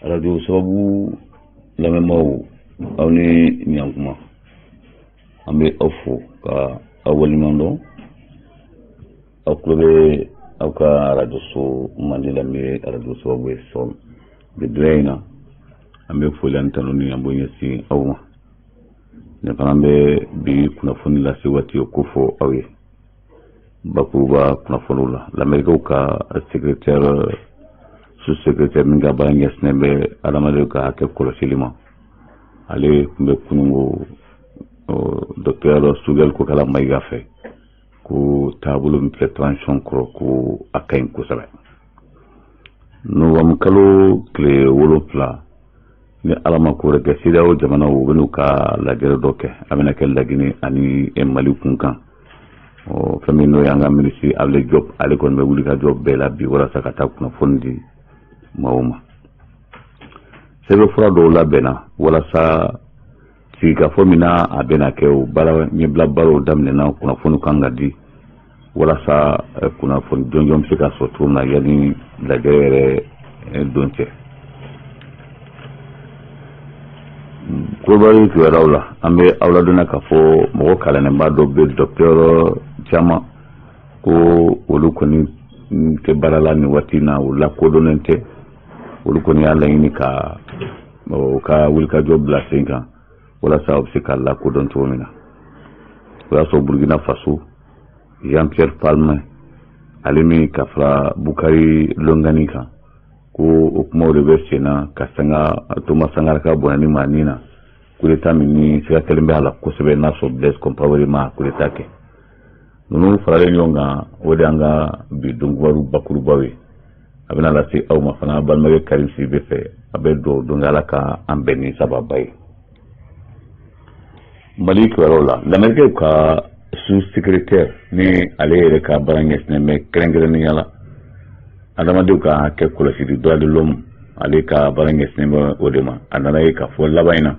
radio sababu lamɛnbaaw aw ni ɲankuma an bɛ aw fo ka aw waliɲuman dɔn aw tulo bɛ aw ka radio so mandi la min ye radio sababu ye sɔn bi bila in na an bɛ foli ani tanu ni an b'o ɲɛsin aw ma ne fana bɛ bi kunnafoni lase waati ko fɔ aw ye bakuruba kunnafoniw la lamɛnnikɛw ka secrétaire sous-secrétaire min ka baara ɲɛsinnen bɛ adamadenw ka hakɛ kɔlɔsili ma ale tun bɛ kunungo docteur Sugel Kokala Mayiga fɛ ko taabolo min filɛ transition kɔrɔ ko a ka ɲi kosɛbɛ novembre kalo tile 7 ni ala ma ko wɛrɛ kɛ CEDEAO jamanaw u bɛn'u ka lajɛrɛ dɔ kɛ a bɛna kɛ Laginɛ ani Mali kunkan fɛn min n'o ye an ka minisiri Ale Diop ale kɔni bɛ wuli ka jɔ bɛɛ la bi walasa ka taa kunnafoni di maaw ma sɛbɛnfura dɔw labɛnna walasa sigikafɔ min na a bɛna kɛ o baara ɲɛbila baaraw daminɛna kunnafoni kan ka di walasa kunnafoni jɔnjɔn bɛ se ka sɔrɔ cogo min na yanni lajɛrɛ yɛrɛ don cɛ kulubali kibaruyaw la an bɛ aw ladɔnniya k'a fɔ mɔgɔ kalannenba dɔ bɛ docteur caman ko olu kɔni tɛ baara la nin waati in na u lakodɔnnen tɛ olu kɔni y'a laɲini ka u ka wulikajɔ bila sen kan walasa u bɛ se ka lakodɔn cogo min na o y'a sɔrɔ Burkina Faso Jean Pierre Palma ale min ka fara Bukari Longani kan ko o kumaw de bɛ sen na ka Thomas Sankara ka bɔnɛni ma ni na coup d'état min ni sira kelen bɛ a la kosɛbɛ n'a sɔrɔ Blaise Compaoré ma coup d'état kɛ ninnu faralen ɲɔgɔn kan o de y'an ka bi donkibaru bakurubaw ye a bɛna lase aw ma fana balimakɛ Karim Sidibe fɛ a bɛ dugawu don Ala ka an bɛn ni sababa ye Mali kibaruyaw la lamɛnnikɛw ka sous-secrétaire ni ale yɛrɛ ka baara ɲɛsinnen bɛ kɛrɛnkɛrɛnnenya la adamadenw ka hakɛ kɔlɔsili droit de l'homme ale ka baara ɲɛsinnen bɛ o de ma a nana ye k'a fɔ laban in na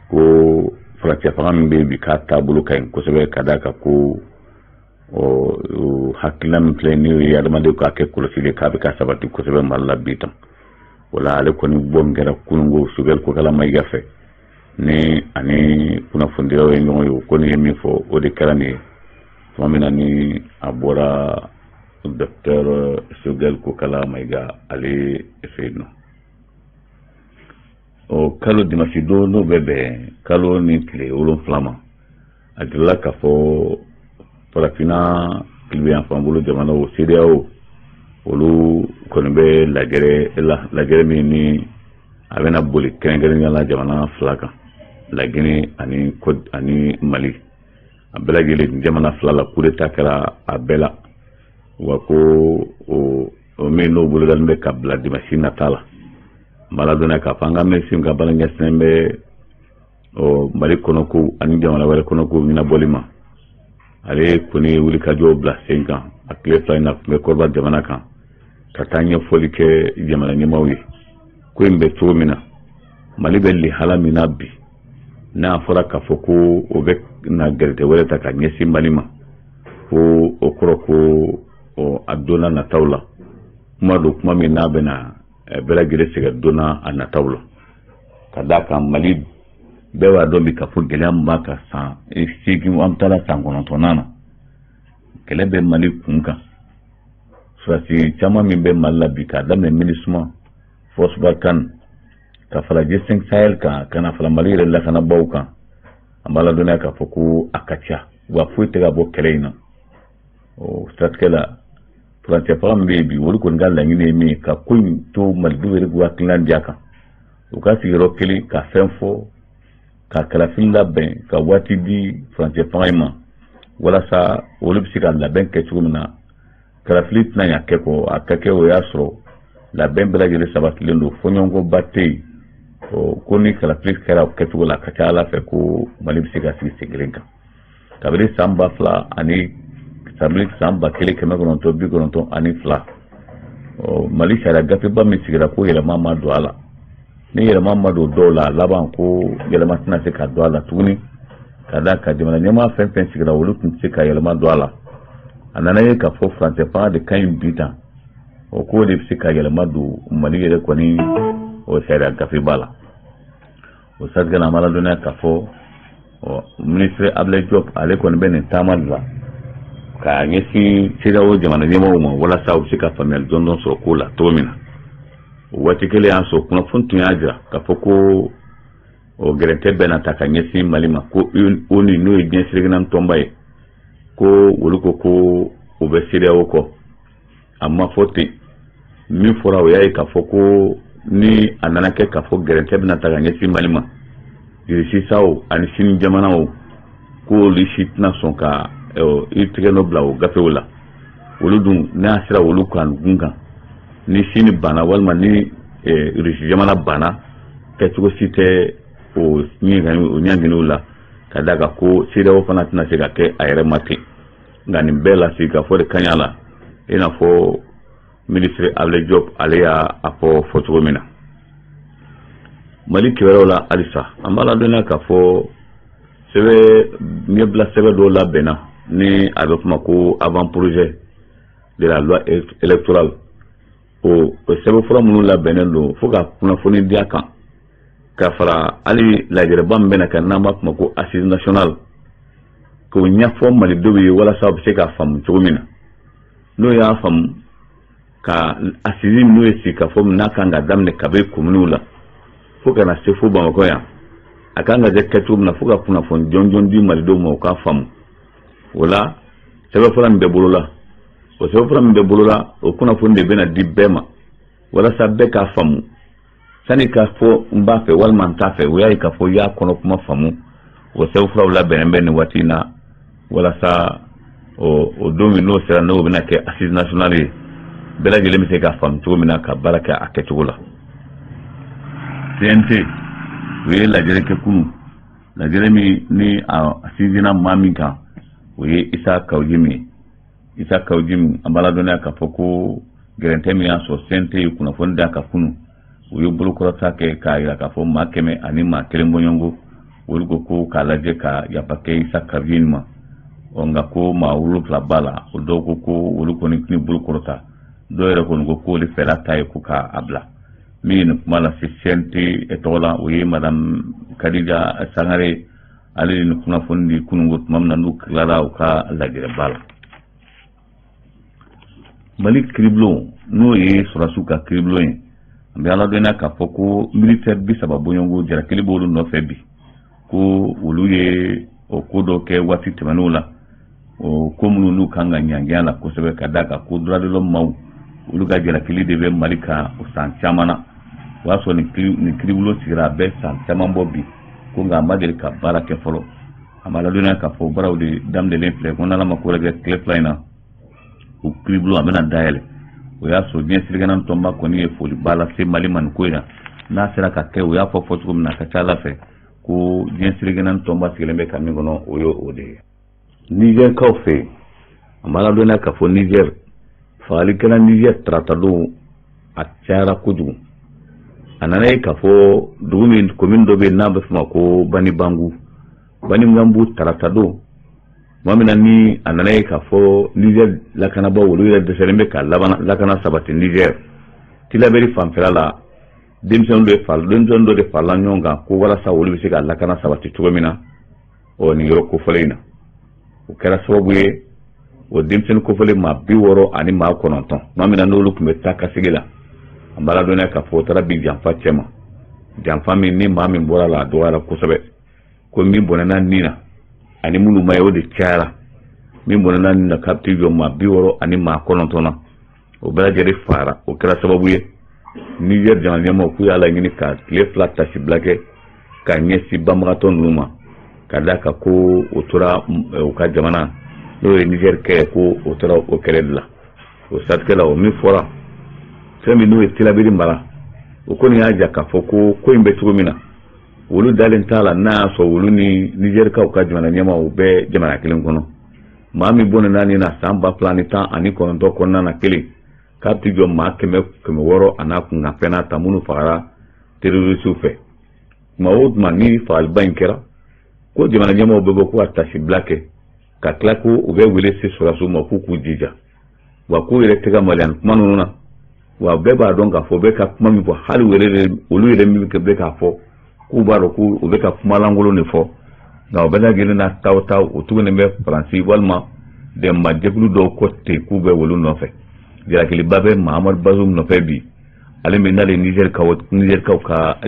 ko farancɛ fanga min bɛ yen bi k'a taabolo ka ɲi kosɛbɛ ka d'a kan ko hakilina min filɛ n'o ye adamadenw ka hakɛ kɔlɔsili k'a bɛ ka sabati kosɛbɛ Mali la bi tan o la ale kɔni bɔ min kɛra kunungo Sugel Kokala Mayiga fɛ ni ani kunnafonidilaw ye ɲɔgɔn ye o kɔni ye min fɔ o de kɛra nin ye tuma min na ni a bɔra docteur Sugel Kokala Mayiga ale fɛ yen nɔ kalo dimanche don n'o bɛ bɛn kalo ni tile 7 ma a jirala k'a fɔ farafinna tilibiyanfan bolo jamanaw CEDEAO olu kɔni bɛ lajɛrɛ min ni a bɛna boli kɛrɛnkɛrɛnnenya la jamana 2 kan Laginɛ ani Mali a bɛɛ lajɛlen jamana 2 la coup d'état kɛra a bɛɛ la wa ko o min n'o bolodalen bɛ ka bila dimanche nata la Mala dɔnna k'a fɔ an ka minisiri ka baara ɲɛsinnen bɛ Mali kɔnɔko ani jamana wɛrɛ kɔnɔko ɲɛnabɔli ma ale kɔni ye wulikajɔw bila sen kan a tile 2 in na tun bɛ kɔrɔba jamana kan ka taa ɲɛfɔli kɛ jamana ɲɛmaaw ye ko in bɛ cogo min na Mali bɛ lihala min na bi n'a fɔra k'a fɔ ko o bɛ na gɛrɛtɛ wɛrɛ ta ka ɲɛsin Mali ma ko o kɔrɔ ko a donna nataw la kuma don kuma min n'a bɛna bɛɛ lajɛlen sɛgɛn donna a nataw la ka d'a kan Mali bɛɛ b'a dɔn bi k'a fɔ gɛlɛya min b'a kan san 8 an taara san 9 na kɛlɛ bɛ Mali kun kan surasi caman min bɛ Mali la bi k'a daminɛ MINUSMA Force Barkhane ka fara G5 Sahel kan kana fara Mali yɛrɛ lakanabaw kan an b'a ladɔnniya k'a fɔ ko a ka ca wa foyi tɛ ka bɔ kɛlɛ in na o siratigɛ la farancɛ faga min bɛ yen bi olu kɔni ka laɲini ye min ye ka ko in to Malidenw yɛrɛ k'u hakilina di a kan u ka sigiyɔrɔ kelen ka fɛn fɔ ka kalafili labɛn ka waati di farancɛ faga in ma walasa olu bɛ se ka labɛn kɛ cogo min na kalafili tɛna ɲa kɛ kɔ a ka kɛ o y'a sɔrɔ labɛn bɛɛ lajɛlen sabatilen don fɔɲɔgɔnkɔba tɛ yen ko ni kalafili kɛra o kɛcogo la a ka ca Ala fɛ ko Mali bɛ se ka sigi sen kelen kan kabini san 2000 ani san 1992 Mali sariya gafeba min sigira ko yɛlɛma ma don a la ni yɛlɛma ma don dɔw la laban ko yɛlɛma tɛna se ka don a la tuguni ka da ka jamana ɲɛmaa fɛn fɛn sigira olu tun tɛ se ka yɛlɛma don a la a nana ye k'a fɔ faransɛ fanga de ka ɲi bi tan o ko de bɛ se ka yɛlɛma don Mali yɛrɛ kɔni o sariya gafe b'a la o satigɛ la an b'a ladɔnniya k'a fɔ ministre Ablaye Diop ale kɔni bɛ nin taama de la k'a ɲɛsin CEDEAO jamana ɲɛmɔgɔw ma walasa u bɛ se ka faamuyali dɔndɔn sɔrɔ ko la cogo min na o waati kelen y'a sɔrɔ kunnafoni tun y'a jira k'a fɔ ko o gɛrɛntɛ bɛ na ta ka ɲɛsin Mali ma ko ONU n'o ye diɲɛ sirigɛnna tɔnba ye ko olu ko o bɛ CEDEAO kɔ a ma fɔ ten min fɔra o y'a ye k'a fɔ ko ni a nana kɛ k'a fɔ gɛrɛntɛ bɛ na ta ka ɲɛsin Mali ma sisaw ani sini jamanaw ko olu si tɛna sɔn ka i tigɛ nɔ bila o gafew la olu dun n'a sera olu kan gun kan ni sini banna walima ni Russie jamana banna kɛcogo si tɛ o ɲanginiw la ka da ka ko CEDEAO fana tɛna se ka kɛ a yɛrɛ ma ten nka nin bɛɛ la sigi ka fɔ de kaɲa la i n'a fɔ ministre Ablaye Diop ale y'a fɔ cogo min na Mali kibaruyaw la halisa an b'a ladɔnniya k'a fɔ ɲɛbila sɛbɛn dɔw labɛnna ni a bɛ f'o ma ko avant projet de la loi électorale o sɛbɛn fura minnu labɛnnen don fo ka kunnafoni di a kan ka fara hali lajɛrɛba min bɛna kɛ n'an b'a f'o ma ko assise nationale k'o ɲɛfɔ malidenw ye walasa u bɛ se k'a faamu cogo min na n'o y'a faamu ka assise n'o ye sigi k'a fɔ n'a kan ka daminɛ kabi kominiw la fo kana se fo Bamakɔ yan a kan ka kɛ cogo min na fo ka kunnafoni jɔnjɔn di malidenw ma u k'a faamu o la sɛbɛnfura min bɛ bolo la o sɛbɛnfura min bɛ bolo la o kunnafoni de bɛna di bɛɛ ma walasa bɛɛ k'a faamu sani k'a fɔ n b'a fɛ walima n t'a fɛ o y'a ye k'a fɔ i y'a kɔnɔ kuma faamu o sɛbɛnfuraw labɛnnen bɛ nin waati in na walasa o don min n'o sera n'o bɛna kɛ assise nationale ye bɛɛ lajɛlen bɛ se k'a faamu cogo min na ka baara kɛ a kɛcogo la CNT o ye lajɛrɛ kɛ kunu lajɛrɛ min ni a sinsinna maa min kan o ye Isa Kawujimi an b'a ladɔnniya k'a fɔ ko gɛrɛntɛ min y'a sɔrɔ CNT ye kunnafoni d'a kan kunu o ye bolokɔrɔta kɛ k'a jira k'a fɔ maa 100 ani maa 1 bɔɲɔngo olu ko k'a lajɛ ka yafa kɛ Isa Kawujimi ma nka ko maa 7 b'a la o dɔw ko olu kɔni tɛna bolokɔrɔta dɔw yɛrɛ kɔni ko olu fɛla ta ye ko k'a bila min kuma la se CNT tɔgɔ la o ye madame Kadija Sangare ale ni kunnafoni di kunungo tuma min na n'u tilara u ka lajɛrɛba la Mali kiribulon n'o ye sɔrɔsiw ka kiribulon ye an bɛ aladɔnniya k'a fɔ ko militaire 30 bɔɲɔngo jarakili b'olu nɔfɛ bi ko olu ye o ko dɔ kɛ waati tɛmɛnenw la o ko minnu n'u kan ka ɲangiya la kosɛbɛ ka da kan ko droit de l'homme maaw olu ka jarakili de bɛ Mali kan o san caman na o y'a sɔrɔ nin kiribulon sigira a bɛ san caman bɔ bi ko nka a ma deli ka baara kɛ fɔlɔ a ma ladɔnniya k'a fɔ baaraw de daminɛlen filɛ ko n'ala ma ko wɛrɛ kɛ tile 2 in na o kiribulon a bɛna dayɛlɛ o y'a sɔrɔ diɲɛ sirigɛnna tɔnba kɔni ye foliba lase Mali ma nin ko in na n'a sera ka kɛ o y'a fɔ cogo min na a ka ca Ala fɛ ko diɲɛ sirigɛnna tɔnba sigilen bɛ ka min kɔnɔ o ye o de ye Niger kaw fɛ yen a ma ladɔnniya k'a fɔ Niger fagalikɛla Niger taratadon a cayara kojugu a nana ye k'a fɔ dugu min commune dɔ bɛ yen n'a bɛ f'o ma ko Banibangu taratadon tuma min na ni a nana ye k'a fɔ Niger lakanabaaw olu yɛrɛ dɛsɛlen bɛ ka lakana sabati Niger tilaberi fanfɛla la denmisɛn dɔ de farala ɲɔgɔn kan ko walasa olu bɛ se ka lakana sabati cogo min na nin yɔrɔ kofɔlen in na o kɛra sababu ye o denmisɛnnin kofɔlen maa 60 ani maa 9 tuma min na n'olu tun bɛ taa kasigi la an b'a ladɔnniya k'a fɔ o taara bi janfa cɛ ma janfa min ni maa min bɔra la a dɔgɔyara kosɛbɛ ko min bɔnɛna nin na ani minnu ma ye o de cayara min bɔnɛna nin na k'a bɛ jɔ maa 60 ani maa 9 na o bɛɛ lajɛlen fara o kɛra sababu ye Niger jamana ɲɛmaaw k'u y'a laɲini ka tile 2 tasibila kɛ ka ɲɛsin banbagatɔ ninnu ma ka da ka ko o tora u ka jamana n'o ye Niger kɛ ko o tora o kɛlɛ de la o satigɛ la o min fɔra fɛn min n'o ye tilabiri mara o kɔni y'a ja k'a fɔ ko in bɛ cogo min na olu dalen t'a la n'a y'a sɔrɔ olu ni Nigerikaw ka jamana ɲɛmaaw bɛɛ jamana kelen kɔnɔ maa min bɔnɛna nin na san 2019 kɔnɔna na kelen k'a bɛ jɔ maa 100 a n'a kunkanfɛn n'a ta minnu fagara terrorisiw fɛ tuma o tuma ni fagaliba in kɛra ko jamana ɲɛmaaw bɛ bɔ ko ka tasibila kɛ ka tila ko u bɛ wele se sɔrɔsiw ma k'u k'u jija wa k'u yɛrɛ tɛgɛ mali ani kuma ninnu na wa beba donc a fo be ka kuma mi fo hali wele olu yele mi ke be ka fo ku baro ku o be ka kuma langolo ne fo na o be la gele na tawta o tu ne be franci walma de ma jeblu do côté ku be wolu no fe dira ke babe Mahamad Bazoum no fe bi ale mi na le Niger ka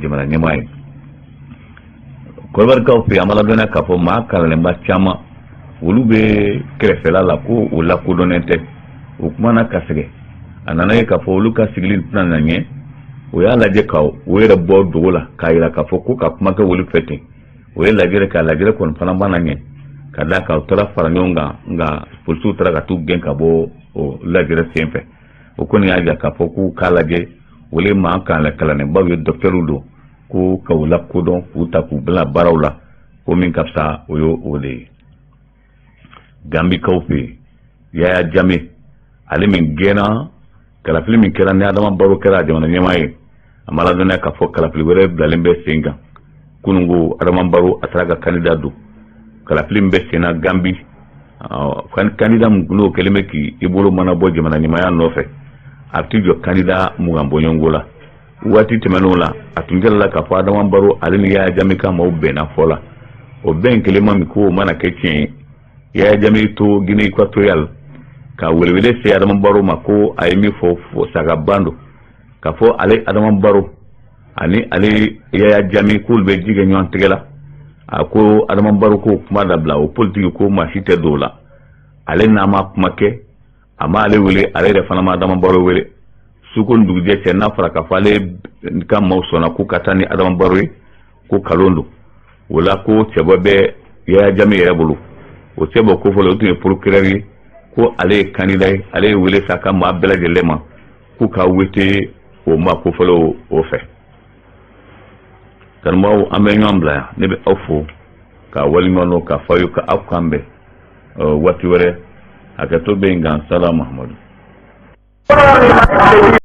jamana nyamai ko bar ka fe amala dona ka fo ma kala le ma chama wolu be krefela la ko o la ko donete o kuma na kasege anana ka fo olu ka sigilin tan na nye o ya laje ka o yere bo dogola ka ira ka fo ko ka kuma ka wolu fete o ye lajere ka lajere kon fana bana nye ka da ka tora faranyonga nga pulsu tara ka tu gen ka bo o lajere sempe o koni aja ka fo ku ka laje wole ma kan la kala ne ba yo docteur do ko ka wala ko don ku ta ku bla barawla ko min kapsa o yo o de gambi kawfe ya jame ale min gena kala fili min kera ne adama baro kera jamana nyamaye amala dona ka fo kala fili were blalembe senga kunungo adama baro atraga candidat kala fili mbe sena gambi kan candidat mgulo keleme ki ibolo mana bo jamana nyamaya nofe artijo candidat mugambo nyongola wati temenola atungela ka fo adama baro ale ni ya jamika mo bena fola o ben kelema mi ko mana ketien ya jami to Guinée Equatorial ka welwele se adama baro mako ayemi fo saga bando ka fo ale adama baro ani ale ya jami kul be jige nyon tegela ako adama baro ko kuma da bla o politique ko ma hite dola ale na ma kuma ke ama ale wele ale re fana ma adama baro wele sukon dugje se na fara ka fale kam mawsona ko katani adama baro ko kalondo wala ko sebobe ya jami rebulu o sebo ko fo le to procureur ko ale candidat ale wele saka ma bela de lema ku ka wete o ma ko folo o fe kan mo amenyom bla ne be ofo ka wali ngono ka fayu ka afkambe wati wore aka to be ngan sala Muhammadu